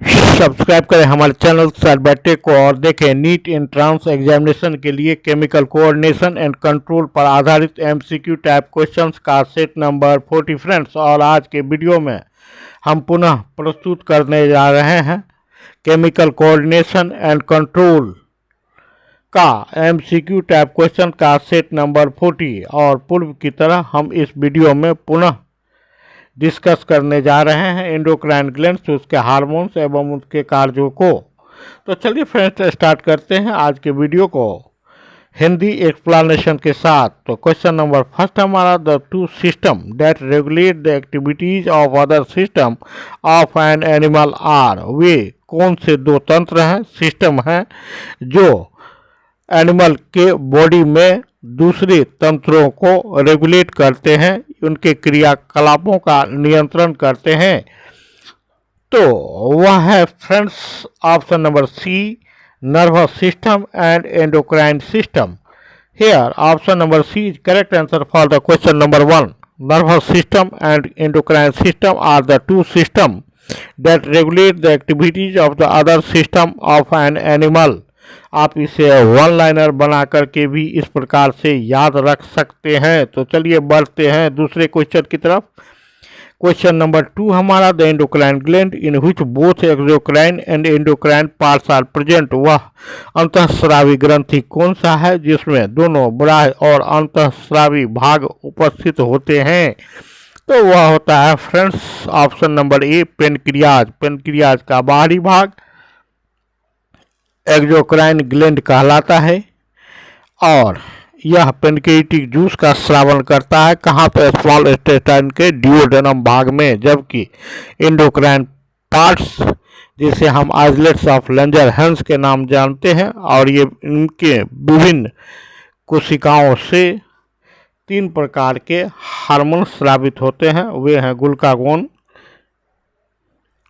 Subscribe करें हमारे channel सरबेटेक को और देखें नीट एंट्रांस एग्जामिनेशन के लिए केमिकल कोऑर्डिनेशन एंड कंट्रोल पर आधारित एमसीक्यू टाइप क्वेश्चंस का सेट नंबर 40 फ्रेंड्स। और आज के वीडियो में हम पुनः प्रस्तुत करने जा रहे हैं केमिकल कोऑर्डिनेशन एंड कंट्रोल का एमसीक्यू टाइप क्वेश्चन का सेट नंबर 40। और पूर्व की तरह हम इस वीडियो में पुनः डिस्कस करने जा रहे हैं एंडोक्राइन ग्लैंड्स, उसके हार्मोन्स एवं उनके कार्यों को। तो चलिए फ्रेंड्स स्टार्ट करते हैं आज के वीडियो को हिंदी एक्सप्लेनेशन के साथ। तो क्वेश्चन नंबर फर्स्ट हमारा, the two system that regulate the activities of other system of an animal are, वे कौन से दो तंत्र हैं, सिस्टम हैं जो एनिमल के बॉडी में दूसरे तंत्रों को रेगुलेट करते हैं, उनके क्रियाकलापों का नियंत्रण करते हैं। तो वह है friends option number C, nervous system and endocrine system. Here option number C is correct answer for the question number 1। Nervous system and endocrine system are the two system that regulate the activities of the other system of an animal। आप इसे one liner बना करके भी इस प्रकार से याद रख सकते हैं। तो चलिए बढ़ते हैं दूसरे क्वेश्चन की तरफ। क्वेश्चन नंबर 2 हमारा, the endocrine gland in which both exocrine and endocrine parts are present, वह अंतःस्रावी ग्रंथि कौन सा है जिसमें दोनों बाह्य और अंतःस्रावी भाग उपस्थित होते हैं। तो वह होता है फ्रेंड्स ऑप्शन नंबर ए, पेनक्रियाज। पेनक्रियाज का बाहरी भाग एक्सोक्राइन ग्लैंड कहलाता है और यह पेनक्रियाटिक जूस का स्रावन करता है कहाँ पे, स्मॉल इंटेस्टाइन के ड्यूओडेनम भाग में। जबकि एंडोक्राइन पार्ट्स जिसे हम आइसलेट्स ऑफ लैंजरहैंस के नाम जानते हैं, और ये इनके विभिन्न कोशिकाओं से 3 प्रकार के हार्मोन स्रावित होते हैं। वे हैं ग्लूकागोन,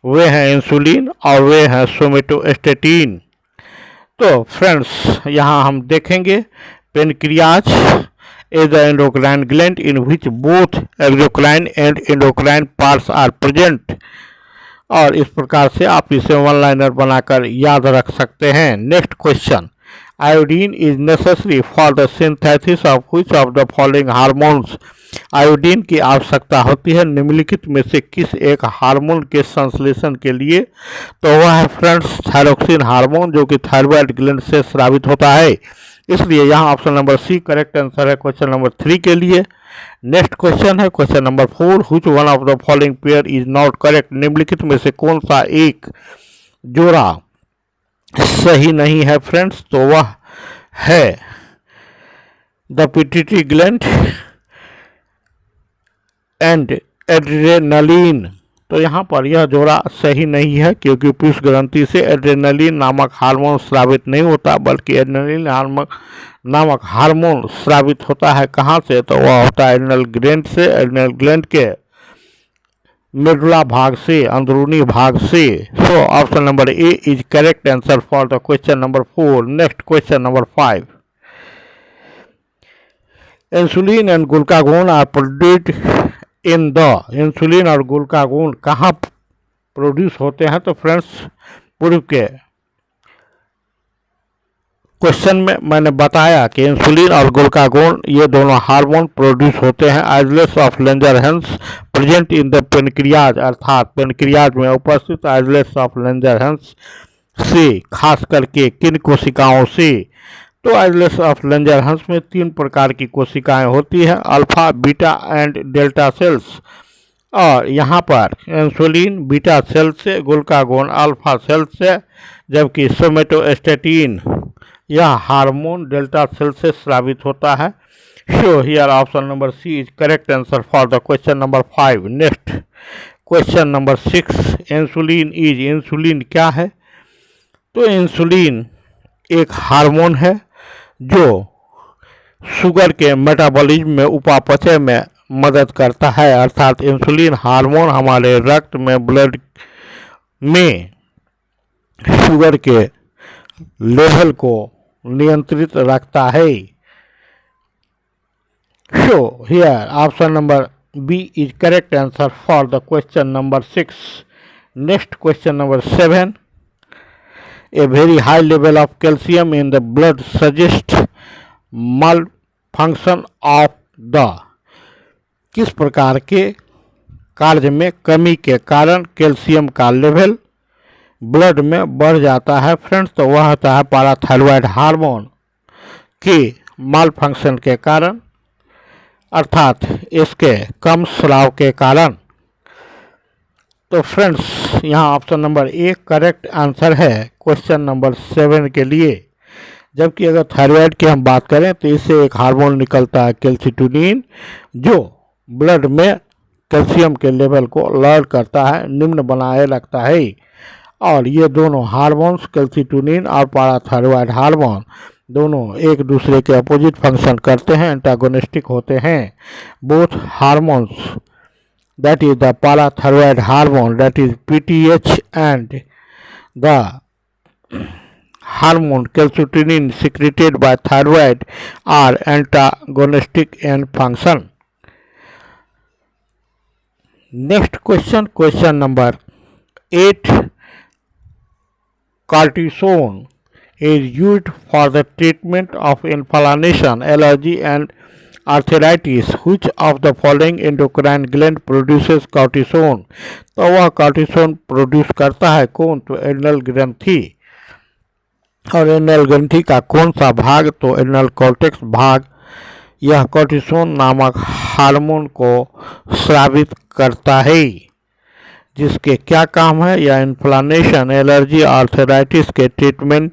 वे हैं इंसुलिन और वे हैं सोमेटोस्टेटिन। तो फ्रेंड्स यहाँ हम देखेंगे pancreas is the endocrine gland in which both exocrine and endocrine parts are present. और इस प्रकार से आप इसे वन लाइनर बनाकर याद रख सकते हैं। Next question, iodine is necessary for the synthesis of which of the following hormones. Iodine की आवश्यकता होती है निम्नलिखित में से किस एक हार्मोन के संश्लेषण के लिए। तो वह है फ्रेंड्स थायरोक्सिन हार्मोन, जो कि थायराइड ग्लैंड से स्रावित होता है। इसलिए यहाँ option number C correct answer है क्वेश्चन नंबर 3 के लिए। नेक्स्ट क्वेश्चन है question number 4, which one of the following pair is not correct. निम्नलिखित में से कौन सा एक जोड़ा सही नहीं है फ्रेंड्स। तो वह है the pituitary gland and adrenaline. तो यहाँ पर यह जोड़ा सही नहीं है क्योंकि पुरुष ग्रंथि से एड्रेनलिन नामक हार्मोन स्रावित नहीं होता, बल्कि एड्रेनलिन नामक हार्मोन स्रावित होता है कहाँ से। तो वह होता है एड्रेनल ग्लैंड से, एड्रेनल ग्लैंड के मेडुला भाग से, अंदरूनी भाग से। So option number A is correct answer for the question number 4। Next question number 5, insulin and glucagon are produced in the. Insulin और ग्लूकागोन कहाँ प्रोड्यूस होते हैं। तो फ्रेंड्स पूर्व के क्वेश्चन में मैंने बताया कि इंसुलिन और ग्लूकागोन ये दोनों हार्मोन प्रोड्यूस होते हैं islets of Langerhans present in the pancreas, अर्थात पेनक्रियाज में उपस्थित आइसलेट्स ऑफ लैंजरहैंस से खास करके किन कोशिकाओं से। तो आइसलेट्स ऑफ लैंजरहैंस में 3 प्रकार की कोशिकाएं होती हैं, alpha, beta and delta sales. और यहाँ पर इंसुलिन बीटा सेल से, ग्लूकागोन अल्फा सेल से, जबकि सोमेटोस्टेटिन यह हार्मोन डेल्टा सेल से स्रावित होता है। So here option number C is correct answer for the question number 5। Next question number 6, insulin is. Insulin क्या है। तो इंसुलिन एक हार्मोन है जो शुगर के मेटाबॉलिज्म में, उपापचय में मदद करता है। अर्थात इंसुलिन हार्मोन हमारे रक्त में, ब्लड में शुगर के लेवल को नियंत्रित रखता है। So here option number B is correct answer for the question number 6। Next question number 7. A very high level of calcium in the blood suggests malfunction of the. किस प्रकार के कार्य में कमी के कारण कैल्शियम का लेवल ब्लड में बढ़ जाता है फ्रेंड्स? तो वह होता है पैराथायरॉयड हार्मोन के माल फंक्शन के कारण, अर्थात इसके कम स्राव के कारण। तो फ्रेंड्स यहाँ option number A correct answer है क्वेश्चन नंबर 7 के लिए। जबकि अगर थायराइड की हम बात करें तो इससे एक हार्मोन निकलता है कैल्सिटोनिन, जो ब्लड में कैल्शियम के लेवल को लॉवर करता है, निम्न बनाए रखता है। और ये दोनों हार्मोन्स कैल्सिटोनिन और पैराथायरॉयड हार्मोन दोनों एक दूसरे के अपोजिट फंक्शन करते हैं, एंटागोनिस्टिक होते हैं। Both hormones, that is the parathyroid hormone, that is PTH, and the hormone calcitonin secreted by thyroid are antagonistic in function. Next question, question number 8. Cortisone is used for the treatment of inflammation, allergy, and arthritis. which of the following endocrine gland produces cortisone? तो वह cortisone produce करता है कौन? तो adrenal ग्रंथि। और adrenal ग्रंथि का कौन सा भाग? तो एड्रिनल कॉर्टेक्स भाग यह cortisone नामक हार्मोन को स्रावित करता है, जिसके क्या काम है? यह इन्फ्लामेशन, एलर्जी, आर्थराइटिस के ट्रीटमेंट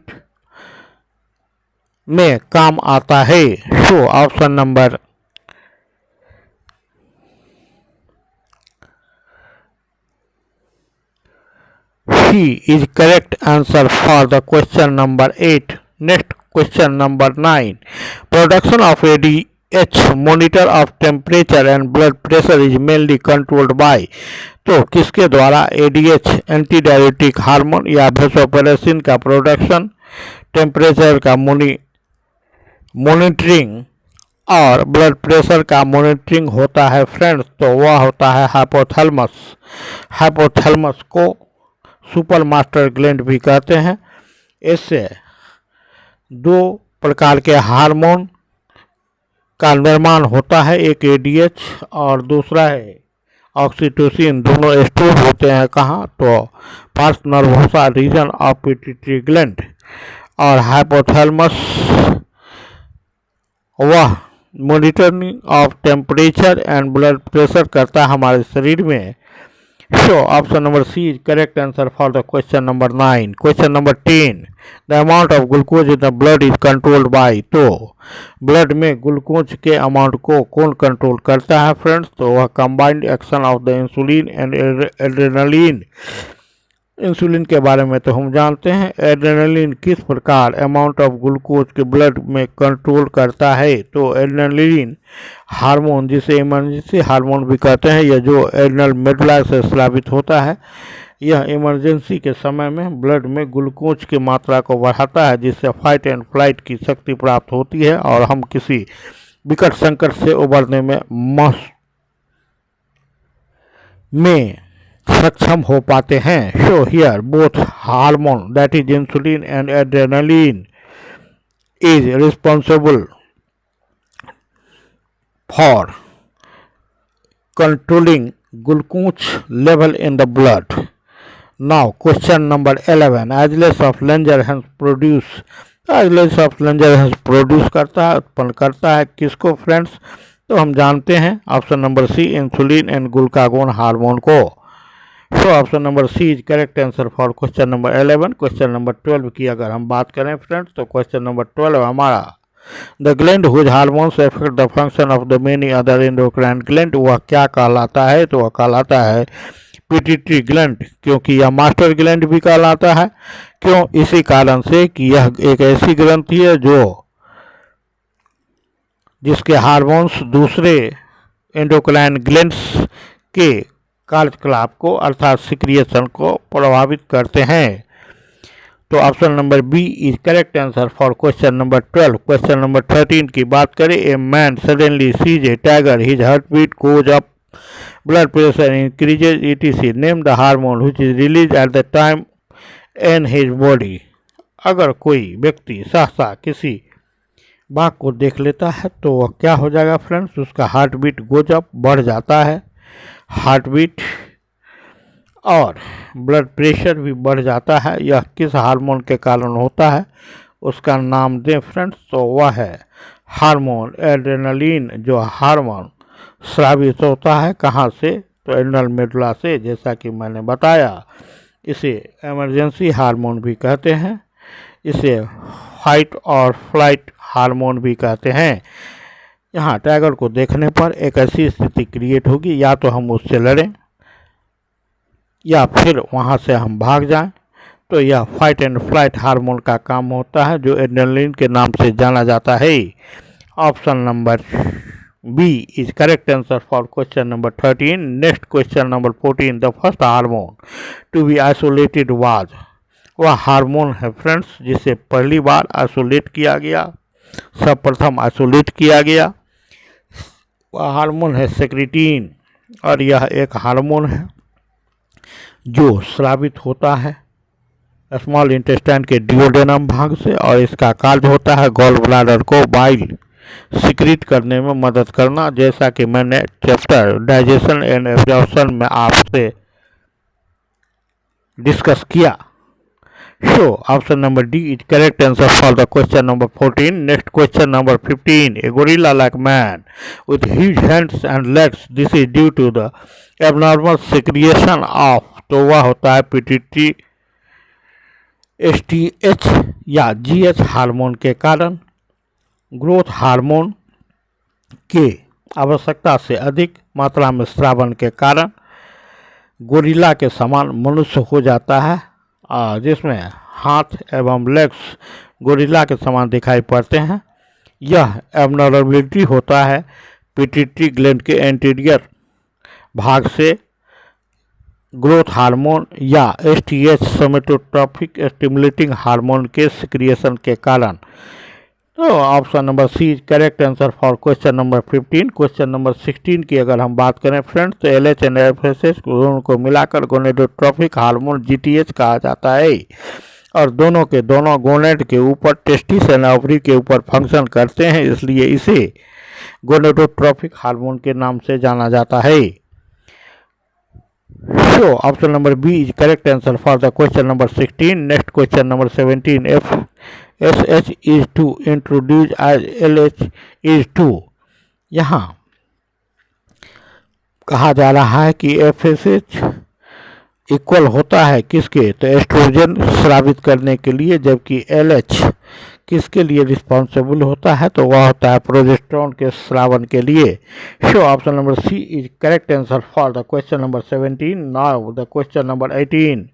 में काम आता है। सो option number C is correct answer for the question number 8. Next question number 9. Production of ADH, monitor of temperature and blood pressure, is mainly controlled by. तो किसके द्वारा ADH एंटी डायबिटिक हार्मोन या vasopressin का production, temperature का monitoring और blood pressure का monitoring होता है फ्रेंड्स? तो वह होता है हाइपोथैलेमस। हाइपोथैलेमस को सुपर मास्टर ग्लैंड भी कहते हैं। इससे दो प्रकार के हार्मोन का निर्माण होता है, एक ADH और दूसरा है ऑक्सीटोसिन। दोनों स्टोर होते हैं कहाँ? तो pars nervosa region of pituitary gland. और हाइपोथैलेमस वह monitoring of temperature and blood pressure करता है हमारे शरीर में। So option number C is correct answer for the question number 9. Question number 10. The amount of glucose in the blood is controlled by. तो blood में glucose के amount को कौन कंट्रोल करता है फ्रेंड्स? तो वह combined action of the insulin and adrenaline. Insulin के बारे में तो हम जानते हैं। एड्रेनलिन किस प्रकार अमाउंट ऑफ ग्लूकोज के ब्लड में कंट्रोल करता है? तो एड्रेनलिन हार्मोन, जिसे इमरजेंसी हार्मोन भी कहते हैं, यह जो एड्रेनल मेडुला से स्रावित होता है, यह इमरजेंसी के समय में ब्लड में ग्लूकोज की मात्रा को बढ़ाता है, जिससे फाइट एंड फ्लाइट की शक्ति प्राप्त होती है और हम किसी विकट संकट से उबरने में सक्षम हो पाते हैं। So here both hormone, that is insulin and adrenaline, is responsible for controlling glucose level in the blood. Now question number 11. Agilis of Langer has produced. Agilis of Langer has produce करता है, उत्पन्न करता है किसको friends? तो हम जानते हैं option number C, insulin and glucagon hormone को। So option number C is correct answer for question number 11। Question number 12 की अगर हम बात करें फ्रेंड्स, तो क्वेश्चन नंबर 12 हमारा the gland whose hormones affect the function of the many other endocrine gland, वह क्या कहलाता है? तो वह कहलाता है पिट्यूटरी ग्लैंड, क्योंकि यह मास्टर ग्लैंड भी कहलाता है। क्यों? इसी कारण से कि यह एक ऐसी ग्रंथि है जिसके हार्मोन्स दूसरे एंडोक्राइन ग्लैंड्स के कार्यकलाप को, अर्थात सिक्रिएशन को प्रभावित करते हैं। तो option number B is correct answer for question number 12। Question number 13 की बात करें, a man suddenly sees a tiger, his heart beat goes up blood pressure increases, etc. Name the hormone which is released at the time in his body. अगर कोई व्यक्ति सहसा किसी बाघ को देख लेता है तो वह क्या हो जाएगा फ्रेंड्स, उसका हार्ट बीट गोज अप, बढ़ जाता है हार्ट बीट, और ब्लड प्रेशर भी बढ़ जाता है। यह किस हार्मोन के कारण होता है, उसका नाम दें फ्रेंड्स, तो वह है हार्मोन एड्रेनलिन, जो हार्मोन स्रावित होता है कहाँ से, तो एड्रेनल मेडुला से, जैसा कि मैंने बताया। इसे इमरजेंसी हार्मोन भी कहते हैं, इसे फाइट और फ्लाइट हार्मोन भी कहते हैं। यहाँ टाइगर को देखने पर एक ऐसी स्थिति क्रिएट होगी, या तो हम उससे लड़ें या फिर वहाँ से हम भाग जाएं, तो यह फाइट एंड फ्लाइट हार्मोन का काम होता है, जो एड्रेनलिन के नाम से जाना जाता है। Option number B is correct answer for question number 13। Next question number 14, the first hormone to be isolated was, वह हार्मोन है फ्रेंड्स जिसे पहली बार आइसोलेट किया गया, सर्वप्रथम आइसोलेट किया गया, वह हार्मोन है सेक्रेटिन, और यह एक हार्मोन है जो स्रावित होता है स्मॉल इंटेस्टाइन के डिओडेनम भाग से, और इसका कार्य होता है गॉल ब्लैडर को बाइल सिक्रीट करने में मदद करना, जैसा कि मैंने चैप्टर डाइजेशन एंड एब्जॉर्प्शन में आपसे डिस्कस किया। So, option number D is correct answer for the question number 14. Next question number 15. A gorilla-like man with huge hands and legs. This is due to the abnormal secretion of, तो वह होता है pituitary STH या GH hormone के कारण। Growth hormone के आवश्यकता से अधिक मात्रा में स्रावन के कारण गोरिल्ला के समान मनुष्य हो जाता है, जिसमें हाथ एवं लेग्स गोरिल्ला के समान दिखाई पड़ते हैं। यह एबनॉर्मलिटी होता है पिट्यूटरी ग्लैंड के एंटीरियर भाग से ग्रोथ हार्मोन या STH सोमेटोट्रॉपिक स्टिमुलेटिंग हार्मोन के सिक्रिएशन के कारण। तो option number C is correct answer for question number 15। Question number 16 की अगर हम बात करें फ्रेंड्स, तो LH एंड FSH को मिलाकर गोनेडोट्रॉपिक हार्मोन GTH कहा जाता है, और दोनों के दोनों गोनेड के ऊपर टेस्टिस एंड ओवरी के ऊपर फंक्शन करते हैं, इसलिए इसे गोनेडोट्रॉपिक हार्मोन के नाम से जाना जाता है। So option number B is correct answer for the question number 16. Next question number 17. FSH is to introduce as LH is to, यहाँ कहा जा रहा है कि FSH इक्वल होता है किसके, तो एस्ट्रोजन स्रावित करने के लिए, जबकि LH किसके लिए रिस्पॉन्सिबल होता है, तो वह होता है प्रोजेस्टेरोन के स्रावन के लिए। So option number C is correct answer for the question number 17। Now the question number 18।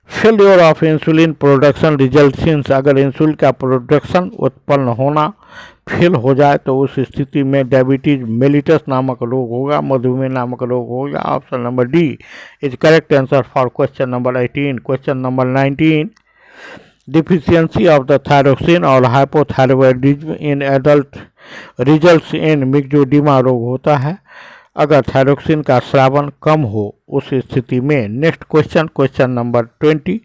Failure of insulin production result since, अगर इंसुलिन का प्रोडक्शन उत्पन्न होना फेल हो जाए तो उस स्थिति में डायबिटीज मेलिटस नामक रोग होगा, मधुमेह नामक रोग होगा। Option number D is correct answer for question number 18। Question number 19। Deficiency of the thyroxine और hypothyroidism in adult results in myxoedema रोग होता है अगर थायरोक्सिन का स्रावन कम हो उस स्थिति में। Next question, question number 20।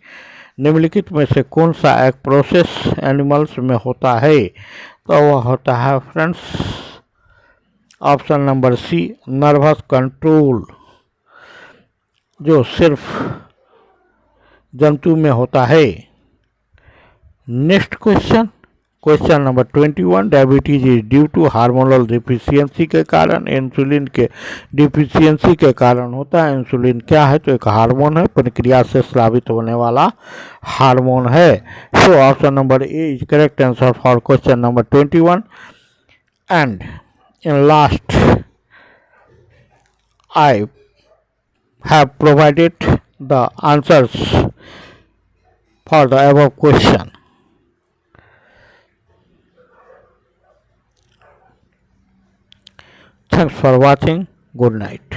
निम्नलिखित में से कौन सा एक प्रोसेस एनिमल्स में होता है, तो वह होता है friends option number C nervous control, जो सिर्फ जंतु में होता है। Next question, question number 21। Diabetes is due to hormonal deficiency के कारण, इंसुलिन के डिफिशियंसी के कारण होता है। इंसुलिन क्या है, तो एक हार्मोन है, प्रक्रिया से स्रावित होने वाला हार्मोन है। सो option number A is correct answer for question number 21। And in last I have provided the answers for the above question. Thanks for watching. Good night.